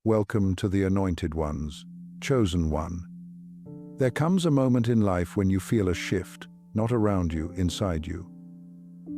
welcome to the anointed ones, chosen one. There comes a moment in life when you feel a shift, not around you, inside you.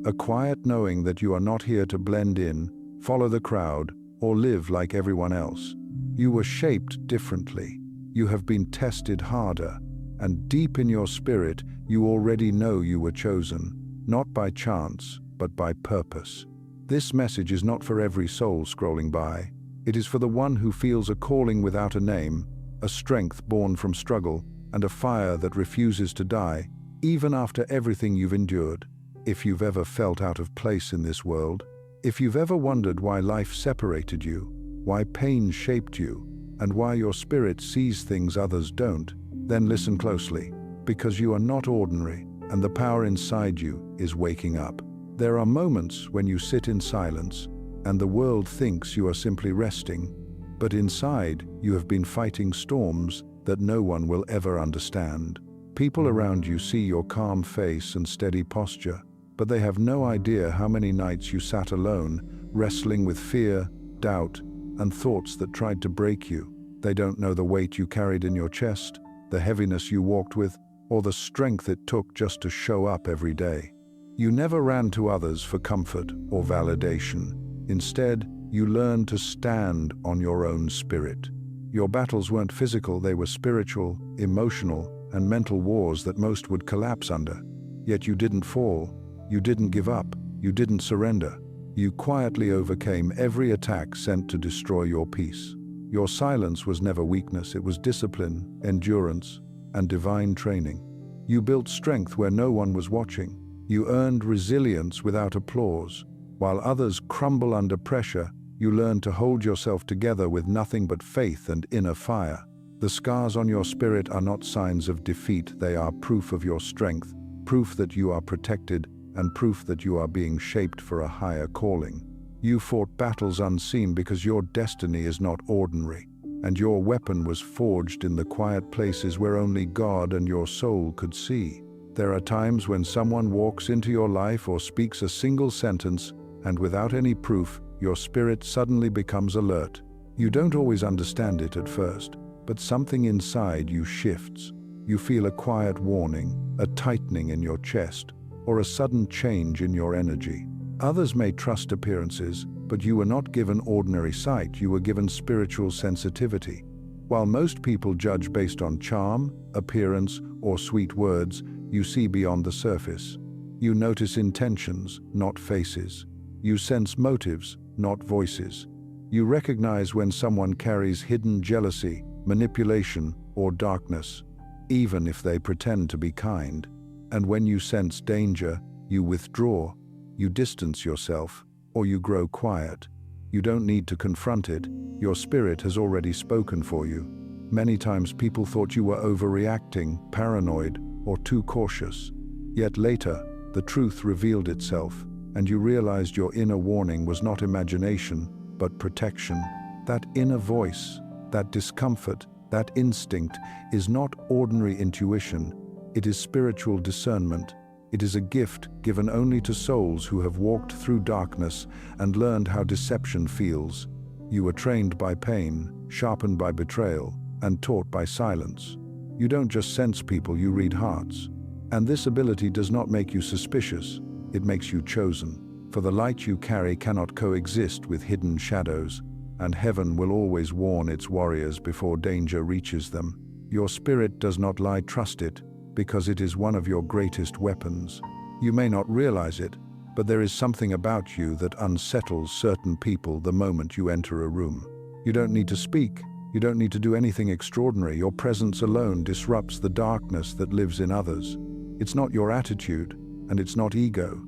A quiet knowing that you are not here to blend in, follow the crowd, or live like everyone else. You were shaped differently. You have been tested harder, and deep in your spirit, you already know you were chosen, not by chance, but by purpose. This message is not for every soul scrolling by. It is for the one who feels a calling without a name, a strength born from struggle, and a fire that refuses to die, even after everything you've endured. If you've ever felt out of place in this world, if you've ever wondered why life separated you, why pain shaped you, and why your spirit sees things others don't, then listen closely, because you are not ordinary, and the power inside you is waking up. There are moments when you sit in silence, and the world thinks you are simply resting, but inside you have been fighting storms that no one will ever understand. People around you see your calm face and steady posture, but they have no idea how many nights you sat alone, wrestling with fear, doubt, and thoughts that tried to break you. They don't know the weight you carried in your chest, the heaviness you walked with, or the strength it took just to show up every day. You never ran to others for comfort or validation. Instead, you learned to stand on your own spirit. Your battles weren't physical, they were spiritual, emotional, and mental wars that most would collapse under. Yet you didn't fall, you didn't give up, you didn't surrender. You quietly overcame every attack sent to destroy your peace. Your silence was never weakness, it was discipline, endurance, and divine training. You built strength where no one was watching. You earned resilience without applause. While others crumble under pressure, you learned to hold yourself together with nothing but faith and inner fire. The scars on your spirit are not signs of defeat, they are proof of your strength, proof that you are protected, and proof that you are being shaped for a higher calling. You fought battles unseen because your destiny is not ordinary, and your weapon was forged in the quiet places where only God and your soul could see. There are times when someone walks into your life or speaks a single sentence, and without any proof, your spirit suddenly becomes alert. You don't always understand it at first, but something inside you shifts. You feel a quiet warning, a tightening in your chest, or a sudden change in your energy. Others may trust appearances, but you were not given ordinary sight, you were given spiritual sensitivity. While most people judge based on charm, appearance, or sweet words, you see beyond the surface. You notice intentions, not faces. You sense motives, not voices. You recognize when someone carries hidden jealousy, manipulation, or darkness, even if they pretend to be kind. And when you sense danger, you withdraw, you distance yourself, or you grow quiet. You don't need to confront it, your spirit has already spoken for you. Many times people thought you were overreacting, paranoid, or too cautious. Yet later, the truth revealed itself, and you realized your inner warning was not imagination, but protection. That inner voice, that discomfort, that instinct is not ordinary intuition. It is spiritual discernment. It is a gift given only to souls who have walked through darkness and learned how deception feels. You were trained by pain, sharpened by betrayal, and taught by silence. You don't just sense people, you read hearts. And this ability does not make you suspicious, it makes you chosen. For the light you carry cannot coexist with hidden shadows, and heaven will always warn its warriors before danger reaches them. Your spirit does not lie, trust it, because it is one of your greatest weapons. You may not realize it, but there is something about you that unsettles certain people the moment you enter a room. You don't need to speak, you don't need to do anything extraordinary. Your presence alone disrupts the darkness that lives in others. It's not your attitude, and it's not ego,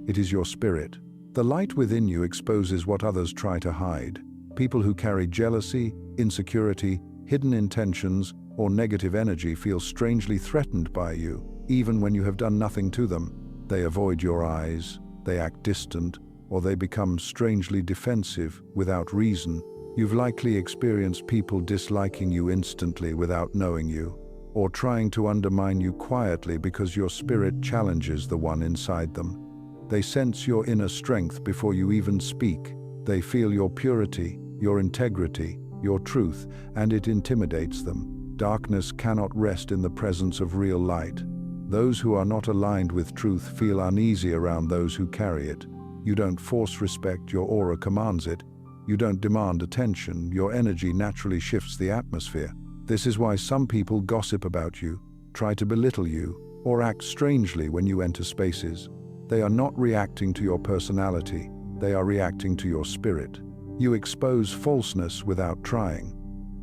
it is your spirit. The light within you exposes what others try to hide. People who carry jealousy, insecurity, hidden intentions, or negative energy feel strangely threatened by you, even when you have done nothing to them. They avoid your eyes, they act distant, or they become strangely defensive without reason. You've likely experienced people disliking you instantly without knowing you, or trying to undermine you quietly because your spirit challenges the one inside them. They sense your inner strength before you even speak. They feel your purity, your integrity, your truth, and it intimidates them. Darkness cannot rest in the presence of real light. Those who are not aligned with truth feel uneasy around those who carry it. You don't force respect, your aura commands it. You don't demand attention, your energy naturally shifts the atmosphere. This is why some people gossip about you, try to belittle you, or act strangely when you enter spaces. They are not reacting to your personality, they are reacting to your spirit. You expose falseness without trying.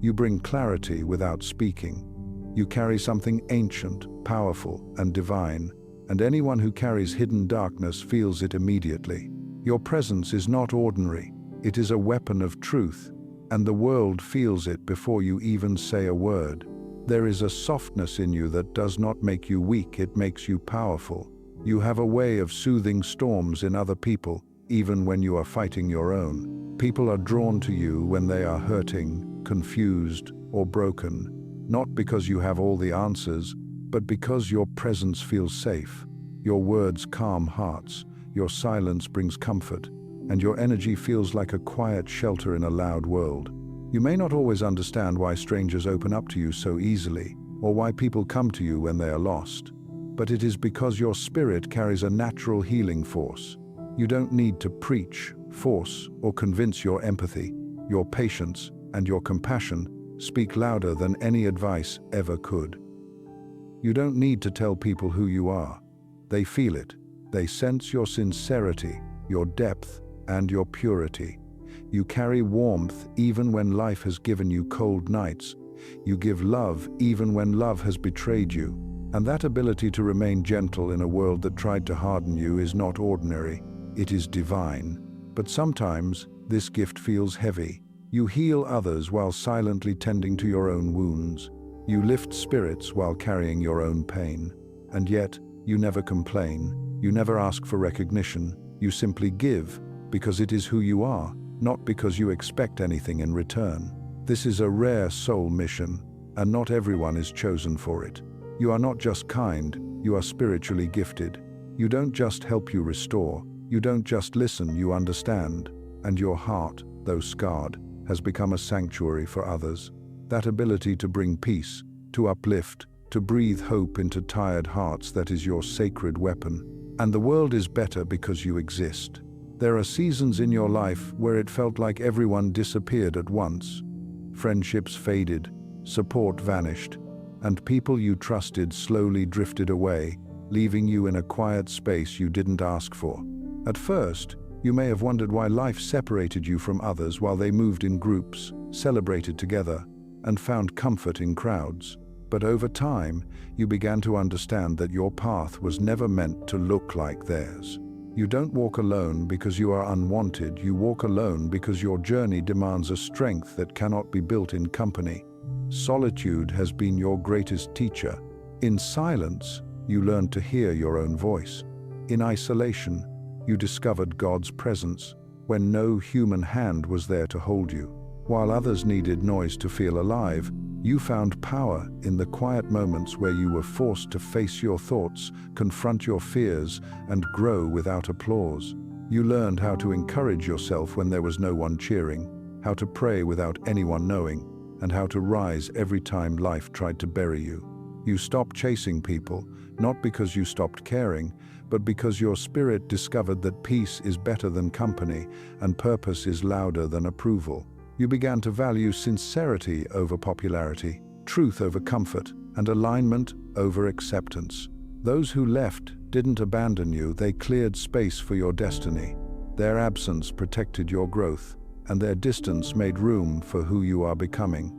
You bring clarity without speaking. You carry something ancient, powerful, and divine, and anyone who carries hidden darkness feels it immediately. Your presence is not ordinary, it is a weapon of truth, and the world feels it before you even say a word. There is a softness in you that does not make you weak, it makes you powerful. You have a way of soothing storms in other people, even when you are fighting your own. People are drawn to you when they are hurting, confused, or broken, not because you have all the answers, but because your presence feels safe. Your words calm hearts, your silence brings comfort, and your energy feels like a quiet shelter in a loud world. You may not always understand why strangers open up to you so easily, or why people come to you when they are lost, but it is because your spirit carries a natural healing force. You don't need to preach, force, or convince. Your empathy, your patience, and your compassion speak louder than any advice ever could. You don't need to tell people who you are. They feel it. They sense your sincerity, your depth, and your purity. You carry warmth even when life has given you cold nights. You give love even when love has betrayed you. And that ability to remain gentle in a world that tried to harden you is not ordinary. It is divine. But sometimes this gift feels heavy. You heal others while silently tending to your own wounds. You lift spirits while carrying your own pain. And yet, you never complain. You never ask for recognition. You simply give, because it is who you are, not because you expect anything in return. This is a rare soul mission, and not everyone is chosen for it. You are not just kind, you are spiritually gifted. You don't just help, you restore. You don't just listen, you understand. And your heart, though scarred, has become a sanctuary for others. That ability to bring peace, to uplift, to breathe hope into tired hearts, that is your sacred weapon. And the world is better because you exist. There are seasons in your life where it felt like everyone disappeared at once. Friendships faded, support vanished, and people you trusted slowly drifted away, leaving you in a quiet space you didn't ask for. At first, you may have wondered why life separated you from others while they moved in groups, celebrated together, and found comfort in crowds. But over time, you began to understand that your path was never meant to look like theirs. You don't walk alone because you are unwanted, you walk alone because your journey demands a strength that cannot be built in company. Solitude has been your greatest teacher. In silence, you learned to hear your own voice. In isolation, you discovered God's presence when no human hand was there to hold you. While others needed noise to feel alive, you found power in the quiet moments where you were forced to face your thoughts, confront your fears, and grow without applause. You learned how to encourage yourself when there was no one cheering, how to pray without anyone knowing, and how to rise every time life tried to bury you. You stopped chasing people, not because you stopped caring, but because your spirit discovered that peace is better than company and purpose is louder than approval. You began to value sincerity over popularity, truth over comfort, and alignment over acceptance. Those who left didn't abandon you, they cleared space for your destiny. Their absence protected your growth, and their distance made room for who you are becoming.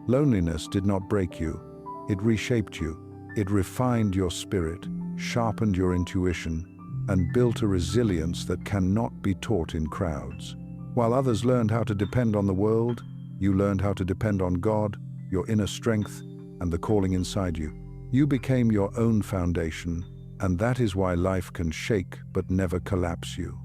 Loneliness did not break you, it reshaped you. It refined your spirit, sharpened your intuition, and built a resilience that cannot be taught in crowds. While others learned how to depend on the world, you learned how to depend on God, your inner strength, and the calling inside you. You became your own foundation, and that is why life can shake but never collapse you.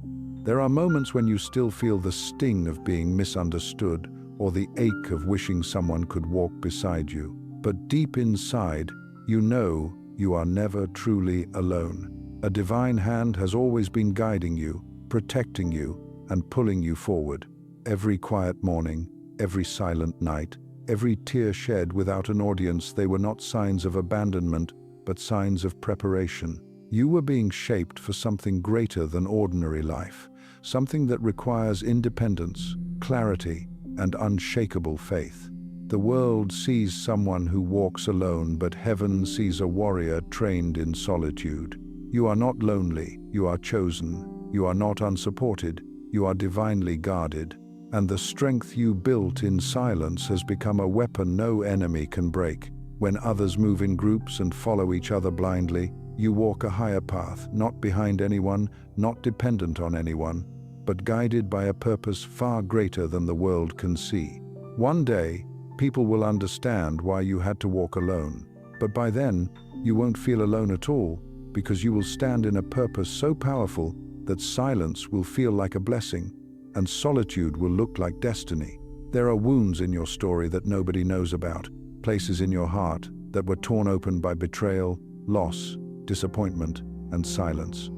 There are moments when you still feel the sting of being misunderstood or the ache of wishing someone could walk beside you. But deep inside, you know you are never truly alone. A divine hand has always been guiding you, protecting you, and pulling you forward. Every quiet morning, every silent night, every tear shed without an audience, they were not signs of abandonment, but signs of preparation. You were being shaped for something greater than ordinary life, something that requires independence, clarity, and unshakable faith. The world sees someone who walks alone, but heaven sees a warrior trained in solitude. You are not lonely, you are chosen. You are not unsupported, you are divinely guarded. And the strength you built in silence has become a weapon no enemy can break. When others move in groups and follow each other blindly, you walk a higher path, not behind anyone, not dependent on anyone, but guided by a purpose far greater than the world can see. One day, people will understand why you had to walk alone. But by then, you won't feel alone at all, because you will stand in a purpose so powerful that silence will feel like a blessing, and solitude will look like destiny. There are wounds in your story that nobody knows about, places in your heart that were torn open by betrayal, loss, disappointment, and silence.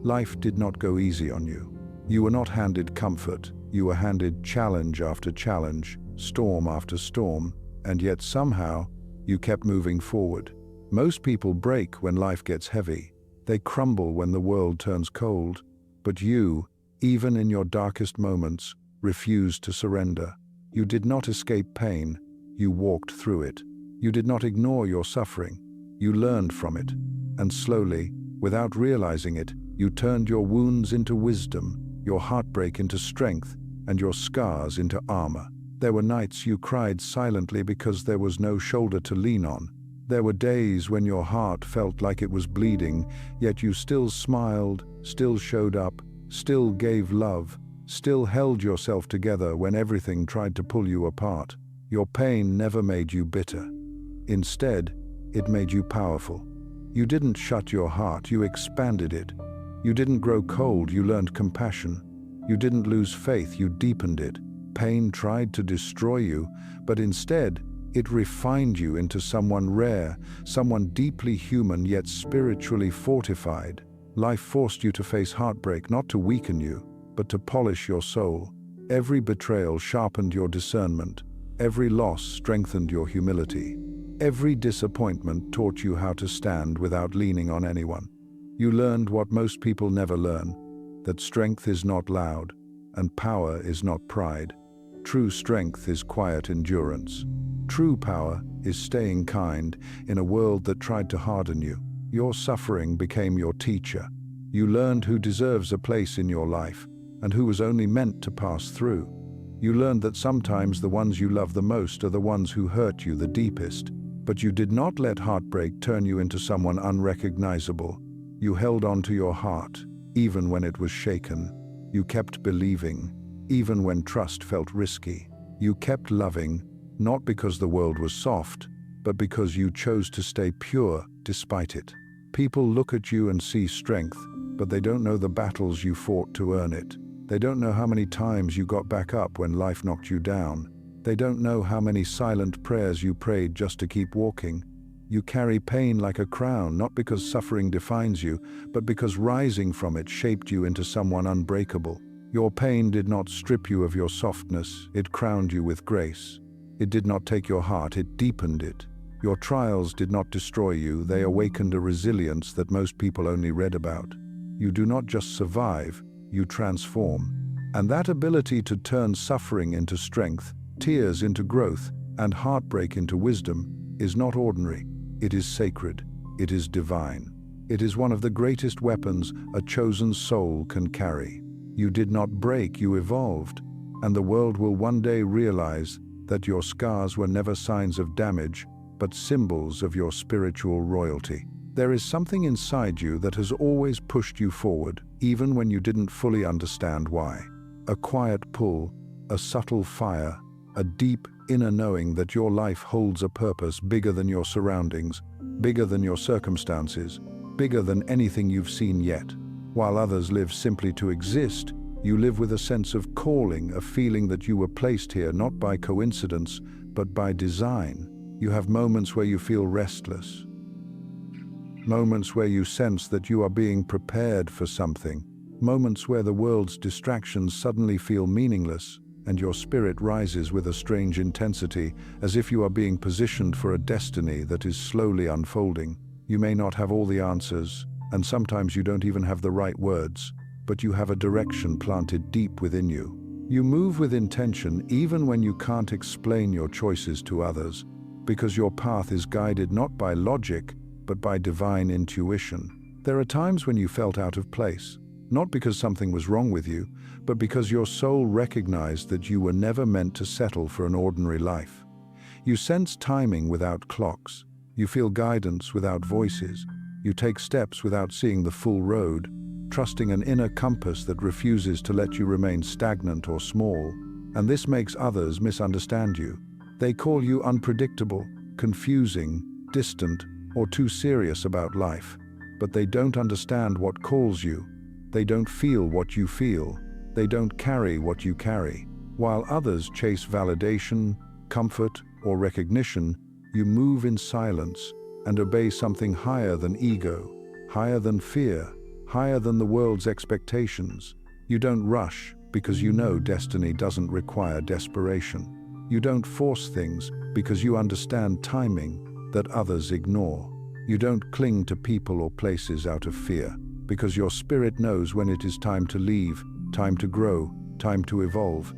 Life did not go easy on you. You were not handed comfort, you were handed challenge after challenge, storm after storm, and yet somehow, you kept moving forward. Most people break when life gets heavy. They crumble when the world turns cold. But you, even in your darkest moments, refused to surrender. You did not escape pain, you walked through it. You did not ignore your suffering, you learned from it. And slowly, without realizing it, you turned your wounds into wisdom, your heartbreak into strength, and your scars into armor. There were nights you cried silently because there was no shoulder to lean on. There were days when your heart felt like it was bleeding, yet you still smiled, still showed up, still gave love, still held yourself together when everything tried to pull you apart. Your pain never made you bitter. Instead, it made you powerful. You didn't shut your heart, you expanded it. You didn't grow cold, you learned compassion. You didn't lose faith, you deepened it. Pain tried to destroy you, but instead, it refined you into someone rare, someone deeply human yet spiritually fortified. Life forced you to face heartbreak not to weaken you, but to polish your soul. Every betrayal sharpened your discernment. Every loss strengthened your humility. Every disappointment taught you how to stand without leaning on anyone. You learned what most people never learn, that strength is not loud, and power is not pride. True strength is quiet endurance. True power is staying kind in a world that tried to harden you. Your suffering became your teacher. You learned who deserves a place in your life and who was only meant to pass through. You learned that sometimes the ones you love the most are the ones who hurt you the deepest. But you did not let heartbreak turn you into someone unrecognizable. You held on to your heart, even when it was shaken. You kept believing, even when trust felt risky. You kept loving, not because the world was soft, but because you chose to stay pure despite it. People look at you and see strength, but they don't know the battles you fought to earn it. They don't know how many times you got back up when life knocked you down. They don't know how many silent prayers you prayed just to keep walking. You carry pain like a crown, not because suffering defines you, but because rising from it shaped you into someone unbreakable. Your pain did not strip you of your softness, it crowned you with grace. It did not take your heart, it deepened it. Your trials did not destroy you, they awakened a resilience that most people only read about. You do not just survive, you transform. And that ability to turn suffering into strength, tears into growth, and heartbreak into wisdom is not ordinary. It is sacred. It is divine. It is one of the greatest weapons a chosen soul can carry. You did not break, you evolved, and the world will one day realize that your scars were never signs of damage, but symbols of your spiritual royalty. There is something inside you that has always pushed you forward, even when you didn't fully understand why. A quiet pull, a subtle fire, a deep inner knowing that your life holds a purpose bigger than your surroundings, bigger than your circumstances, bigger than anything you've seen yet. While others live simply to exist, you live with a sense of calling, a feeling that you were placed here not by coincidence, but by design. You have moments where you feel restless, moments where you sense that you are being prepared for something, moments where the world's distractions suddenly feel meaningless, and your spirit rises with a strange intensity, as if you are being positioned for a destiny that is slowly unfolding. You may not have all the answers, and sometimes you don't even have the right words, but you have a direction planted deep within you. You move with intention even when you can't explain your choices to others, because your path is guided not by logic, but by divine intuition. There are times when you felt out of place, not because something was wrong with you, but because your soul recognized that you were never meant to settle for an ordinary life. You sense timing without clocks. You feel guidance without voices. You take steps without seeing the full road, trusting an inner compass that refuses to let you remain stagnant or small. And this makes others misunderstand you. They call you unpredictable, confusing, distant, or too serious about life. But they don't understand what calls you. They don't feel what you feel. They don't carry what you carry. While others chase validation, comfort, or recognition, you move in silence and obey something higher than ego, higher than fear, higher than the world's expectations. You don't rush because you know destiny doesn't require desperation. You don't force things because you understand timing that others ignore. You don't cling to people or places out of fear because your spirit knows when it is time to leave, time to grow, time to evolve.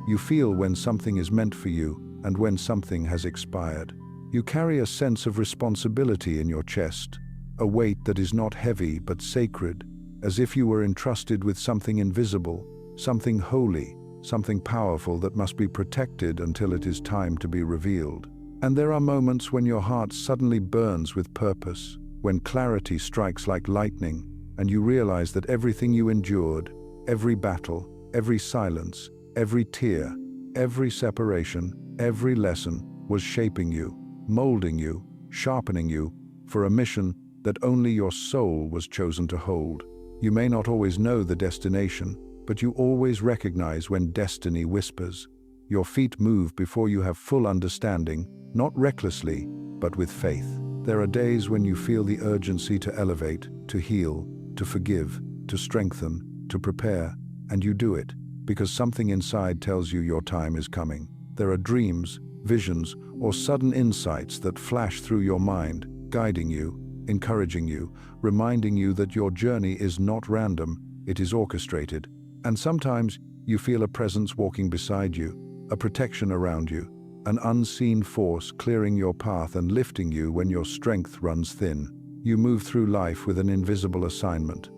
You feel when something is meant for you and when something has expired. You carry a sense of responsibility in your chest, a weight that is not heavy but sacred, as if you were entrusted with something invisible, something holy, something powerful that must be protected until it is time to be revealed. And there are moments when your heart suddenly burns with purpose, when clarity strikes like lightning, and you realize that everything you endured, every battle, every silence, every tear, every separation, every lesson was shaping you, molding you, sharpening you for a mission that only your soul was chosen to hold. You may not always know the destination, but you always recognize when destiny whispers. Your feet move before you have full understanding, not recklessly, but with faith. There are days when you feel the urgency to elevate, to heal, to forgive, to strengthen, to prepare, and you do it because something inside tells you your time is coming. There are dreams, visions, or sudden insights that flash through your mind, guiding you, encouraging you, reminding you that your journey is not random, it is orchestrated. And sometimes you feel a presence walking beside you, a protection around you, an unseen force clearing your path and lifting you when your strength runs thin. You move through life with an invisible assignment.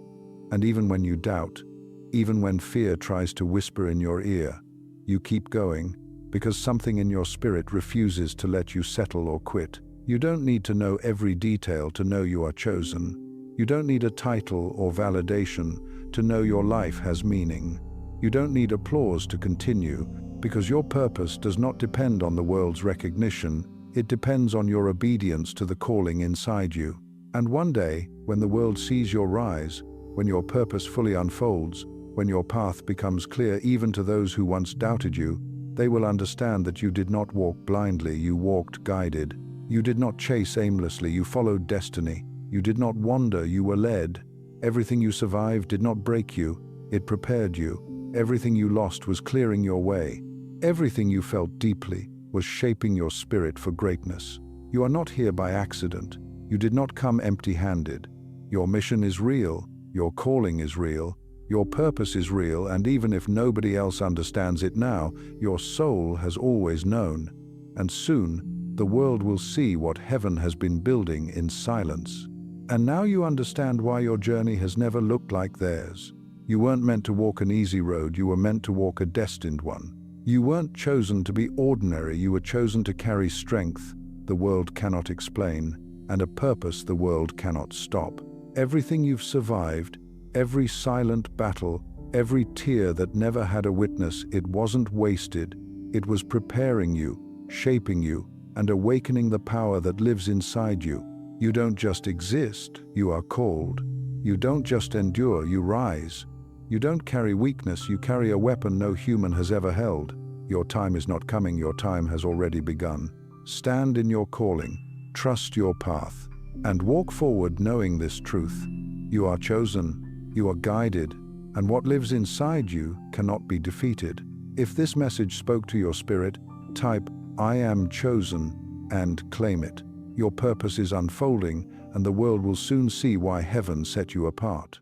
And even when you doubt, even when fear tries to whisper in your ear, you keep going, because something in your spirit refuses to let you settle or quit. You don't need to know every detail to know you are chosen. You don't need a title or validation to know your life has meaning. You don't need applause to continue, because your purpose does not depend on the world's recognition. It depends on your obedience to the calling inside you. And one day, when the world sees your rise, when your purpose fully unfolds, when your path becomes clear even to those who once doubted you, they will understand that you did not walk blindly, you walked guided. You did not chase aimlessly, you followed destiny. You did not wander, you were led. Everything you survived did not break you, it prepared you. Everything you lost was clearing your way. Everything you felt deeply was shaping your spirit for greatness. You are not here by accident. You did not come empty-handed. Your mission is real, your calling is real, your purpose is real, and even if nobody else understands it now, your soul has always known. And soon, the world will see what heaven has been building in silence. And now you understand why your journey has never looked like theirs. You weren't meant to walk an easy road, you were meant to walk a destined one. You weren't chosen to be ordinary, you were chosen to carry strength the world cannot explain, and a purpose the world cannot stop. Everything you've survived, every silent battle, every tear that never had a witness, it wasn't wasted. It was preparing you, shaping you, and awakening the power that lives inside you. You don't just exist, you are called. You don't just endure, you rise. You don't carry weakness, you carry a weapon no human has ever held. Your time is not coming, your time has already begun. Stand in your calling, trust your path, and walk forward knowing this truth. You are chosen, you are guided, and what lives inside you cannot be defeated. If this message spoke to your spirit, type "I am chosen" and claim it. Your purpose is unfolding, and the world will soon see why heaven set you apart.